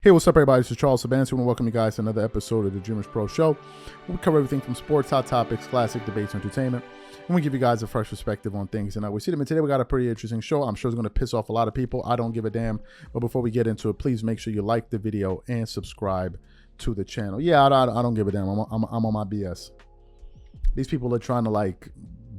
Hey, what's up, everybody? This is Charles Sabansi. I want to welcome you guys to another episode of the Dreamerspro Show. We cover everything from sports, hot topics, classic debates, entertainment, and we give you guys a fresh perspective on things. And we see them. And today we got a pretty interesting show. I'm sure it's going to piss off a lot of people. I don't give a damn. But before we get into it, please make sure you like the video and subscribe to the channel. Yeah, I don't give a damn. I'm on my BS. These people are trying to like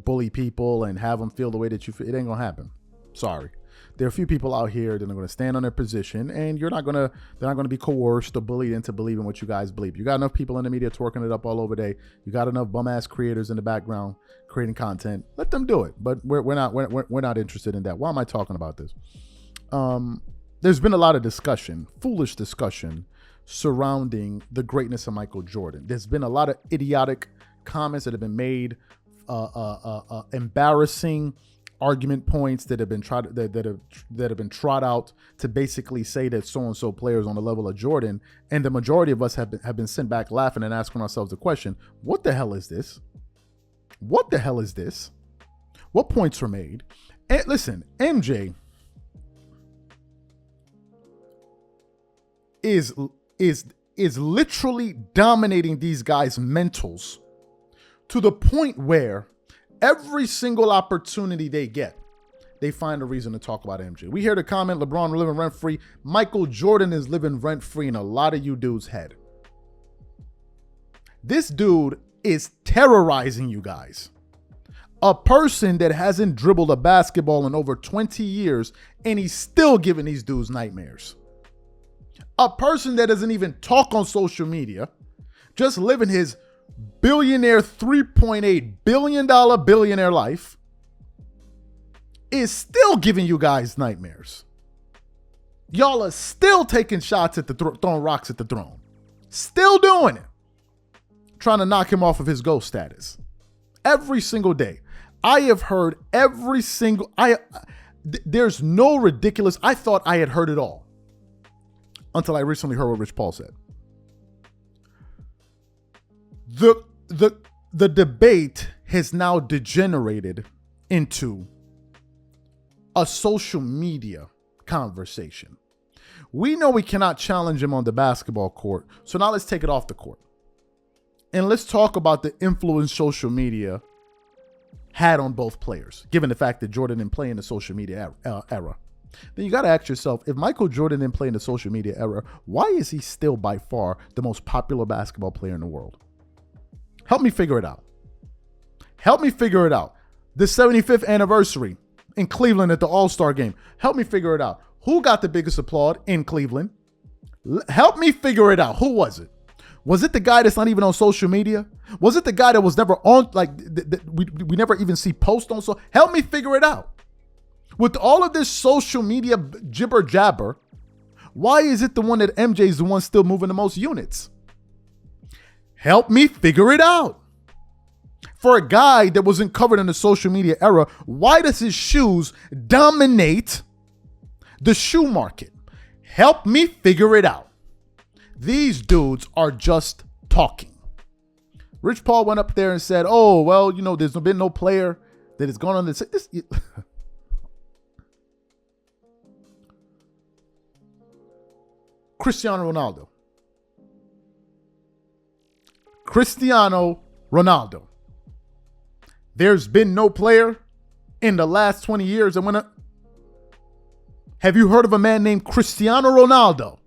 bully people and have them feel the way that you feel. It ain't going to happen. Sorry. There are a few people out here that are going to stand on their position, and they're not going to be coerced or bullied into believing what you guys believe. You got enough people in the media twerking it up all over day. You got enough bum ass creators in the background creating content. Let them do it. But we're not interested in that. Why am I talking about this? There's been a lot of discussion, foolish discussion, surrounding the greatness of Michael Jordan. There's been a lot of idiotic comments that have been made, embarrassing argument points that have been trot out to basically say that so-and-so players on the level of Jordan, and the majority of us have been sent back laughing and asking ourselves the question, what the hell is this? What the hell is this? What points were made? And listen, MJ is literally dominating these guys' mentals to the point where every single opportunity they get, they find a reason to talk about MJ. We hear the comment, LeBron living rent-free. Michael Jordan is living rent-free in a lot of you dudes' head. This dude is terrorizing you guys. A person that hasn't dribbled a basketball in over 20 years, and he's still giving these dudes nightmares. A person that doesn't even talk on social media, just living his billionaire, $3.8 billion billionaire life, is still giving you guys nightmares. Y'all are still taking shots at the throwing rocks at the throne. Still doing it. Trying to knock him off of his GOAT status. Every single day. I have heard every single... there's no ridiculous... I thought I had heard it all. Until I recently heard what Rich Paul said. The debate has now degenerated into a social media conversation. We know we cannot challenge him on the basketball court, so now let's take it off the court. And let's talk about the influence social media had on both players, given the fact that Jordan didn't play in the social media era. Then you got to ask yourself, if Michael Jordan didn't play in the social media era, why is he still by far the most popular basketball player in the world? Help me figure it out. Help me figure it out. The 75th anniversary in Cleveland at the All-Star game. Help me figure it out. Who got the biggest applaud in Cleveland? Help me figure it out. Who was it? Was it the guy that's not even on social media? Was it the guy that was never on, like, we never even see posts on? So help me figure it out. With all of this social media jibber jabber, why is it the one that MJ is the one still moving the most units? Help me figure it out. For a guy that wasn't covered in the social media era, why does his shoes dominate the shoe market? Help me figure it out. These dudes are just talking. Rich Paul went up there and said, oh, well, you know, there's been no player that has gone on this. Cristiano Ronaldo. Cristiano Ronaldo. There's been no player in the last 20 years that went up. Have you heard of a man named Cristiano Ronaldo?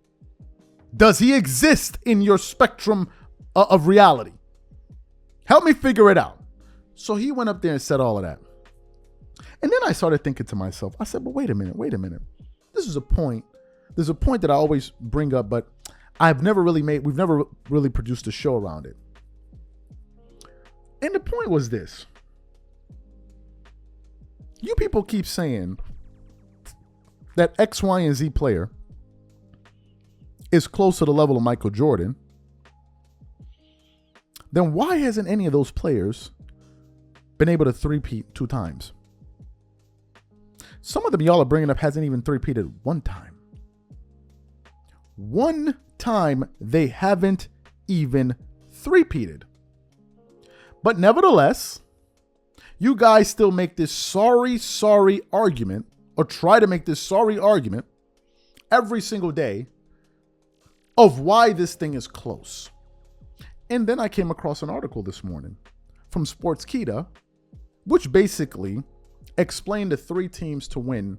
Does he exist in your spectrum of reality? Help me figure it out. So he went up there and said all of that. And then I started thinking to myself, I said, but wait a minute. This is a point. There's a point that I always bring up, but we've never really produced a show around it. And the point was this. You people keep saying that X, Y, and Z player is close to the level of Michael Jordan. Then why hasn't any of those players been able to three-peat 2 times? Some of them y'all are bringing up hasn't even three-peated 1 time. 1 time they haven't even three-peated. But nevertheless, you guys still make this sorry argument, or try to make this sorry argument every single day of why this thing is close. And then I came across an article this morning from Sportskeeda, which basically explained the three teams to win,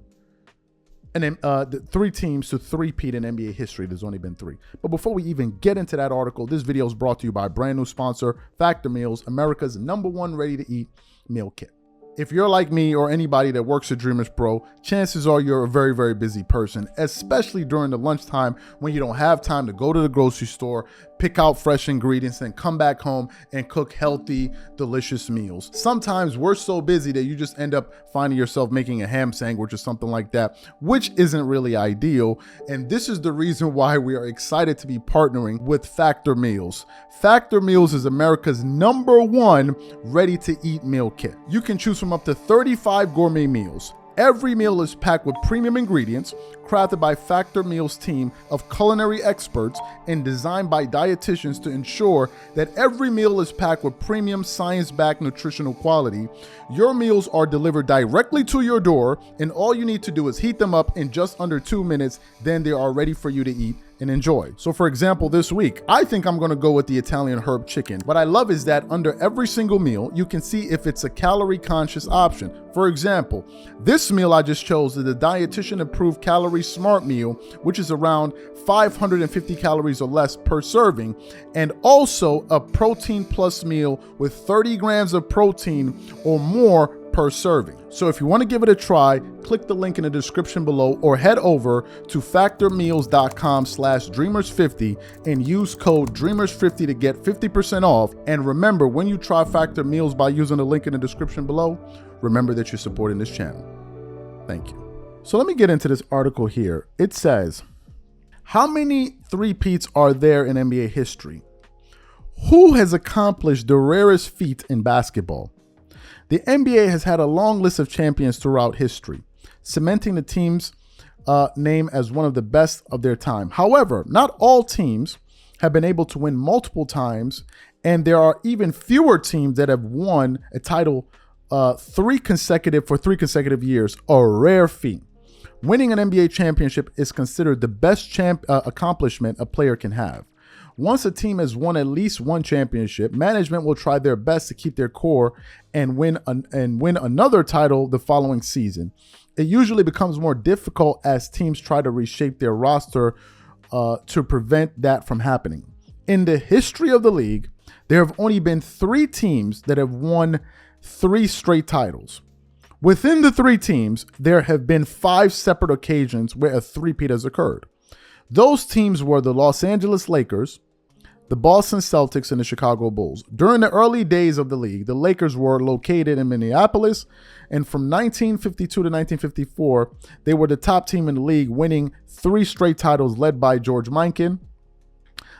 and the three teams to three-peat in NBA history. There's only been three. But before we even get into that article, this video is brought to you by a brand new sponsor, Factor Meals, America's #1 ready-to-eat meal kit. If you're like me or anybody that works at Dreamerspro, chances are you're a very, very busy person, especially during the lunchtime when you don't have time to go to the grocery store, pick out fresh ingredients, and come back home and cook healthy, delicious meals. Sometimes we're so busy that you just end up finding yourself making a ham sandwich or something like that, which isn't really ideal. And this is the reason why we are excited to be partnering with Factor Meals. Factor Meals is America's #1 ready-to-eat meal kit. You can choose from up to 35 gourmet meals. Every meal is packed with premium ingredients, crafted by Factor Meals' team of culinary experts and designed by dietitians to ensure that every meal is packed with premium science-backed nutritional quality. Your meals are delivered directly to your door, and all you need to do is heat them up in just under 2 minutes. Then they are ready for you to eat and enjoy. So for example, this week, I think I'm gonna go with the Italian herb chicken. What I love is that under every single meal, you can see if it's a calorie conscious option. For example, this meal I just chose is the dietitian approved calorie smart meal, which is around 550 calories or less per serving, and also a protein plus meal with 30 grams of protein or more per serving. So if you want to give it a try, click the link in the description below or head over to factormeals.com/dreamers50 and use code dreamers50 to get 50% off. And remember, when you try Factor Meals by using the link in the description below, remember that you're supporting this channel. Thank you. So let me get into this article here. It says, how many three-peats are there in NBA history? Who has accomplished the rarest feat in basketball? The NBA has had a long list of champions throughout history, cementing the team's name as one of the best of their time. However, not all teams have been able to win multiple times, and there are even fewer teams that have won a title for 3 consecutive years, a rare feat. Winning an NBA championship is considered the best accomplishment a player can have. Once a team has won at least one championship, management will try their best to keep their core and win another title the following season. It usually becomes more difficult as teams try to reshape their roster to prevent that from happening. In the history of the league, there have only been 3 teams that have won 3 straight titles. Within the 3 teams, there have been 5 separate occasions where a three-peat has occurred. Those teams were the Los Angeles Lakers, the Boston Celtics, and the Chicago Bulls. During the early days of the league, the Lakers were located in Minneapolis, and from 1952 to 1954, they were the top team in the league, winning 3 straight titles led by George Mikan.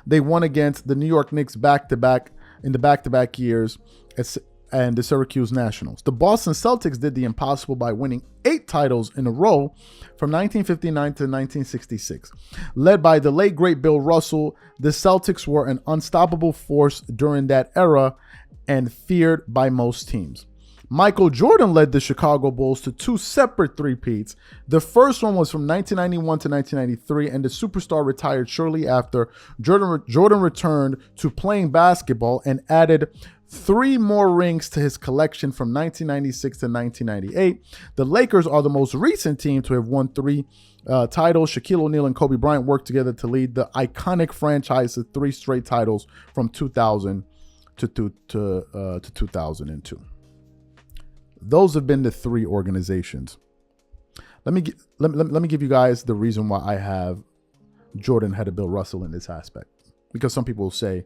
They won against the New York Knicks back-to-back years and the Syracuse Nationals. The Boston Celtics did the impossible by winning 8 titles in a row from 1959 to 1966. Led by the late great Bill Russell, the Celtics were an unstoppable force during that era and feared by most teams. Michael Jordan led the Chicago Bulls to 2 separate three-peats. The first one was from 1991 to 1993, and the superstar retired shortly after. Jordan returned to playing basketball and added 3 more rings to his collection from 1996 to 1998. The Lakers are the most recent team to have won 3 titles. Shaquille O'Neal and Kobe Bryant worked together to lead the iconic franchise to 3 straight titles from 2000 to 2002. Those have been the 3 organizations. Let me give you guys the reason why I have Jordan ahead of Bill Russell in this aspect. Because some people will say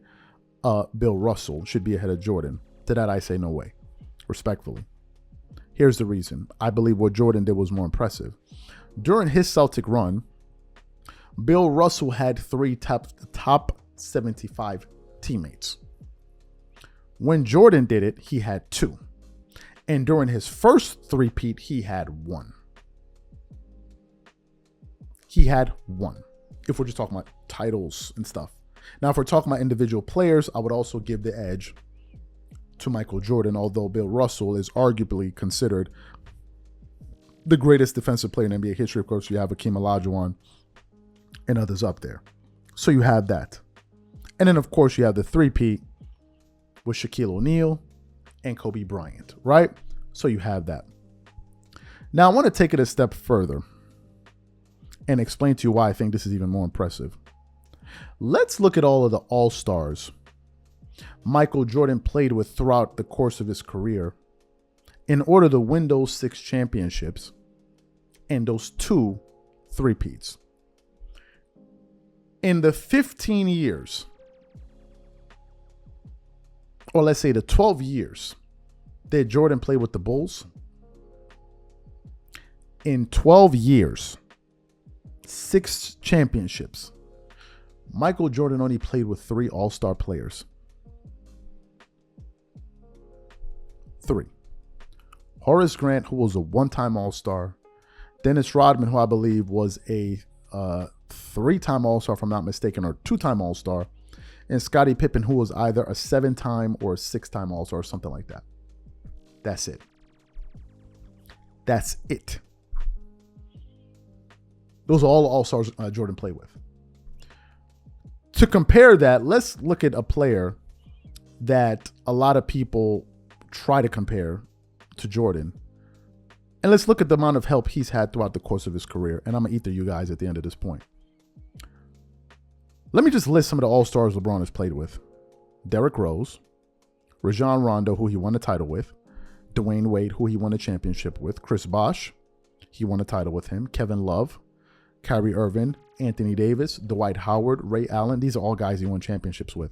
Bill Russell should be ahead of Jordan. To that I say no way, respectfully. Here's the reason. I believe what Jordan did was more impressive. During his Celtic run, Bill Russell had 3 top 75 teammates. When Jordan did it, he had 2. And during his first three-peat, he had 1. He had 1. If we're just talking about titles and stuff. Now, if we're talking about individual players, I would also give the edge to Michael Jordan, although Bill Russell is arguably considered the greatest defensive player in NBA history. Of course, you have Hakeem Olajuwon and others up there. So you have that. And then, of course, you have the three-peat with Shaquille O'Neal and Kobe Bryant, right? So you have that. Now, I want to take it a step further and explain to you why I think this is even more impressive. Let's look at all of the All-Stars Michael Jordan played with throughout the course of his career in order to win those 6 championships and those 2 three-peats. In the 15 years, or let's say the 12 years that Jordan played with the Bulls, in 12 years, 6 championships, Michael Jordan only played with 3 All-Star players. 3. Horace Grant, who was a 1-time All-Star. Dennis Rodman, who I believe was a 3-time All-Star, if I'm not mistaken, or 2-time All-Star. And Scottie Pippen, who was either a 7-time or a 6-time All-Star or something like that. That's it. That's it. Those are all the All-Stars Jordan played with. To compare that, let's look at a player that a lot of people try to compare to Jordan. And let's look at the amount of help he's had throughout the course of his career. And I'm going to eat through you guys at the end of this point. Let me just list some of the All-Stars LeBron has played with. Derrick Rose, Rajon Rondo, who he won a title with, Dwayne Wade, who he won a championship with, Chris Bosh, he won a title with him, Kevin Love, Kyrie Irving, Anthony Davis, Dwight Howard, Ray Allen. These are all guys he won championships with.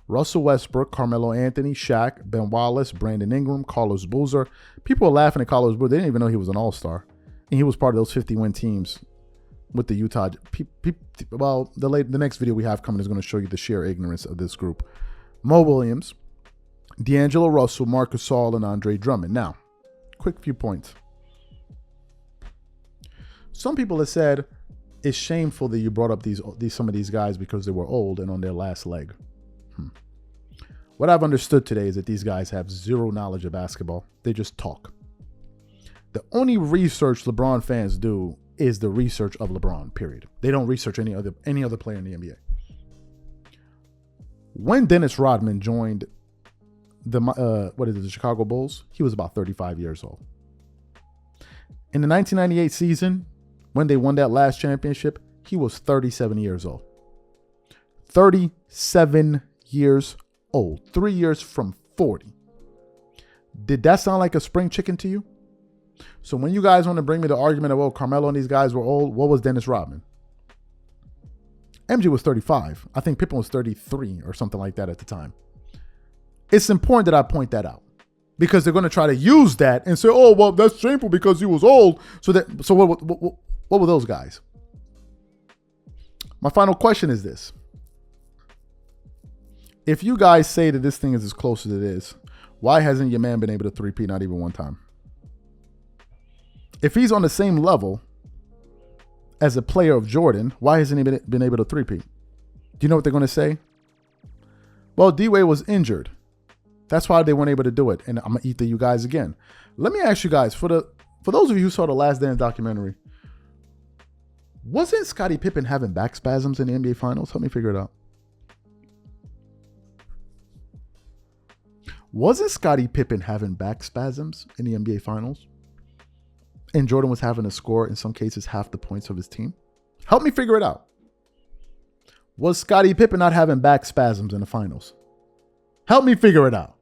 Russell Westbrook, Carmelo Anthony, Shaq, Ben Wallace, Brandon Ingram, Carlos Boozer. People were laughing at Carlos Boozer. They didn't even know he was an All-Star. And he was part of those 50-win teams with the Utah. Well, the next video we have coming is going to show you the sheer ignorance of this group. Mo Williams, D'Angelo Russell, Marc Gasol, and Andre Drummond. Now, quick few points. Some people have said it's shameful that you brought up some of these guys because they were old and on their last leg. What I've understood today is that these guys have zero knowledge of basketball. They just talk. The only research LeBron fans do is the research of LeBron, period. They don't research any other player in the NBA. When Dennis Rodman joined the Chicago Bulls, he was about 35 years old. In the 1998 season, when they won that last championship, he was 37 years old. 37 years old. 3 years from 40. Did that sound like a spring chicken to you? So when you guys want to bring me the argument of, oh, Carmelo and these guys were old, what was Dennis Rodman? MJ was 35. I think Pippen was 33 or something like that at the time. It's important that I point that out because they're going to try to use that and say, oh, well, that's shameful because he was old. So what were those guys? My final question is this. If you guys say that this thing is as close as it is, why hasn't your man been able to three-peat not even one time? If he's on the same level as a player of Jordan, why hasn't he been able to three-peat? Do you know what they're going to say? Well, D-Wade was injured. That's why they weren't able to do it. And I'm going to eat to you guys again. Let me ask you guys, for those of you who saw the Last Dance documentary, wasn't Scottie Pippen having back spasms in the NBA Finals? Help me figure it out. Wasn't Scottie Pippen having back spasms in the NBA Finals? And Jordan was having to score, in some cases, half the points of his team? Help me figure it out. Was Scottie Pippen not having back spasms in the finals? Help me figure it out.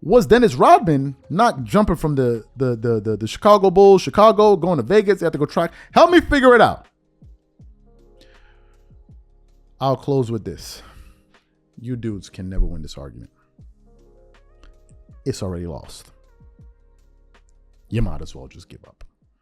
Was Dennis Rodman not jumping from the Chicago Bulls, Chicago, going to Vegas, they have to go track? Help me figure it out. I'll close with this. You dudes can never win this argument. It's already lost. You might as well just give up.